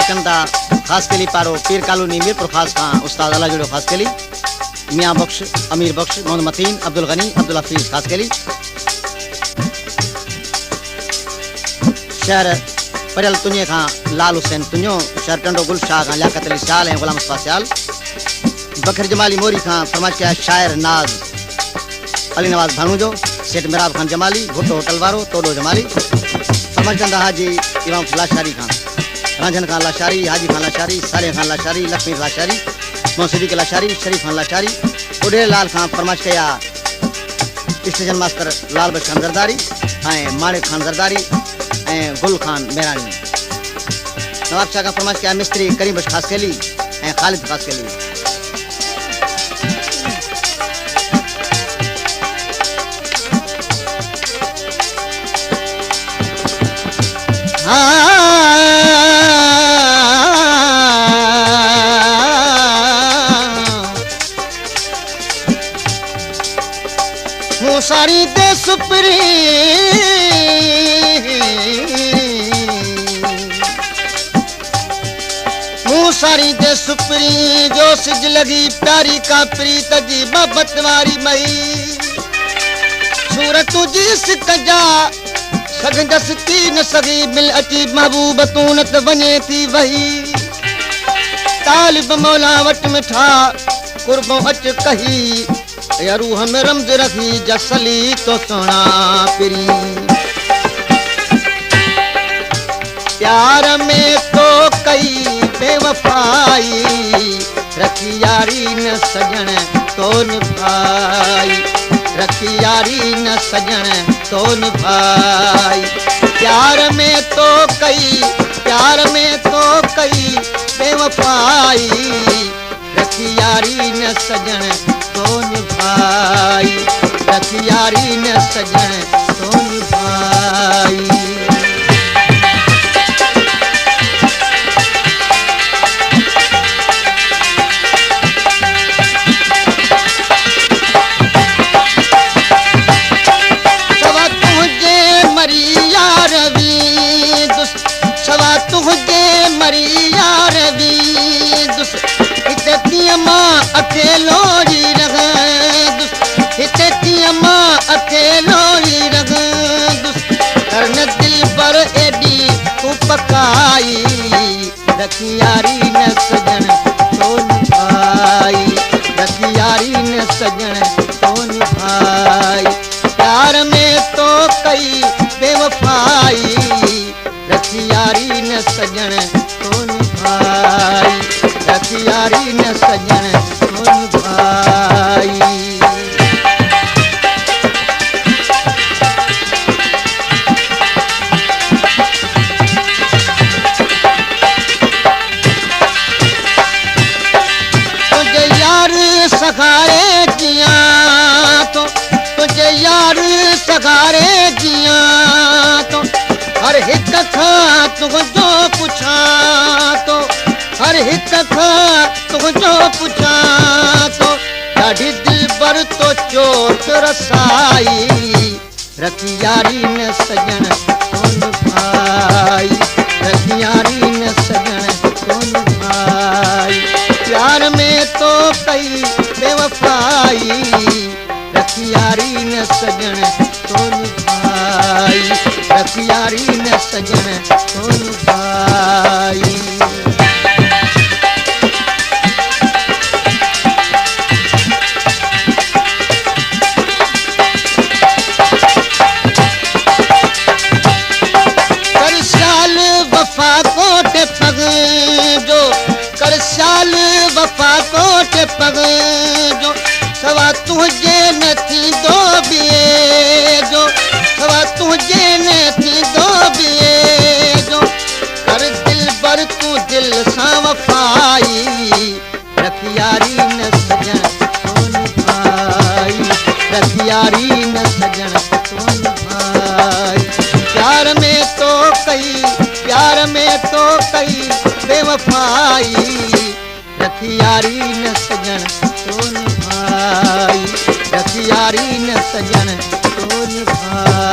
फरमाशंदा खास केली पारो पीर कॉलोनी मीरपुर खास का उस्ताद अला जुड़ो खास केली मियाँ बख्श अमीर बख्श मोहम्मद मतीन अब्दुल गनी अब्दुल हफीज खास केली शहर परियल तुझे खां लाल हुसैन तुझो शहर टंडो गुल शाह खां लियाकत अली शाल ऐं गुलाम मुस्तफा सियाल बकर जमाली मोरी खां फरमाइश कया शायर नाज अली नवाज भाणू जो सेठ मिराब खान जमाली भुट्टो होटल वारो तोडो जमाली फरमाइशंदा हाजी इमाम लाशारी खान रांझन खान लाशारी हाजी खान लाशारी साले खान लाशारी लक्ष्मी लाशारी मोहसिद्दीक लाशारी शरीफ खान लाशारी उड़े लाल खान फरमाइश कया स्टेशन मास्टर लाल बख्श खान जरदारी ऐं माणिक खान जरदारी ऐं गुल खान मेरानी नवाब शाह का फरमाइश किया मिस्त्री करीम बख्श खास केली ऐं खालिद खास केली सारी दे सुपरी सारी दे सुपरी जो सिज लगी प्यारी का प्रीत जी मोहब्बत वारी मई सूरत जी सिकजा सगंदस थी न सगी मिल अची महबूब तू न त वञे थी वही तालिब मौला वट मिठा कुर्बो अच कही या रूह में रमज रखी जसली तो सोना पिरी प्यार में तो कई बेवफाई रखी यारी न सजन तो निभाई रखी यारी न सजन तो निभाई प्यार में तो कई बेवफाई रखी यारी न सजन तो निभाई रखी यारी न सजन तो निभाई अकेलो ही रह हिते तीअमा अकेलो ही रह करन दिल पर एडी तू पकाई रखी यारी न सजन तो निभाई रखी यारी न सजन तो निभाई प्यार में तो कई बेवफाई रखी यारी न सजन तो निभाई रखी यारी न सजन भाई तुझे यार सखारे जिया तो तुझे यार सखारे जिया तो हर हिक खां तुझो पुछा तो हर हिक खां तुझो पुछा तो ॾाढी दिल पर तो चोट रसाई रखी यारी न सजन तो निभाई रखी यारी न सजन तो निभाई प्यार में तो कई बेवफाई रखी यारी न सजन तो निभाई रखी यारी न सजन तो निभाई वफा कोट पग जो सवा तुझे न थी दो बिए जो सवा तुझे न थी दो बिए जो कर दिल बर तू दिल सां वफाई रखी यारी न सजन तो निभाई रखी यारी न सजन तो निभाई प्यार में तो कई बेवफाई रखी यारी न सजन तो निभाई रखी यारी न सजन तो निभाई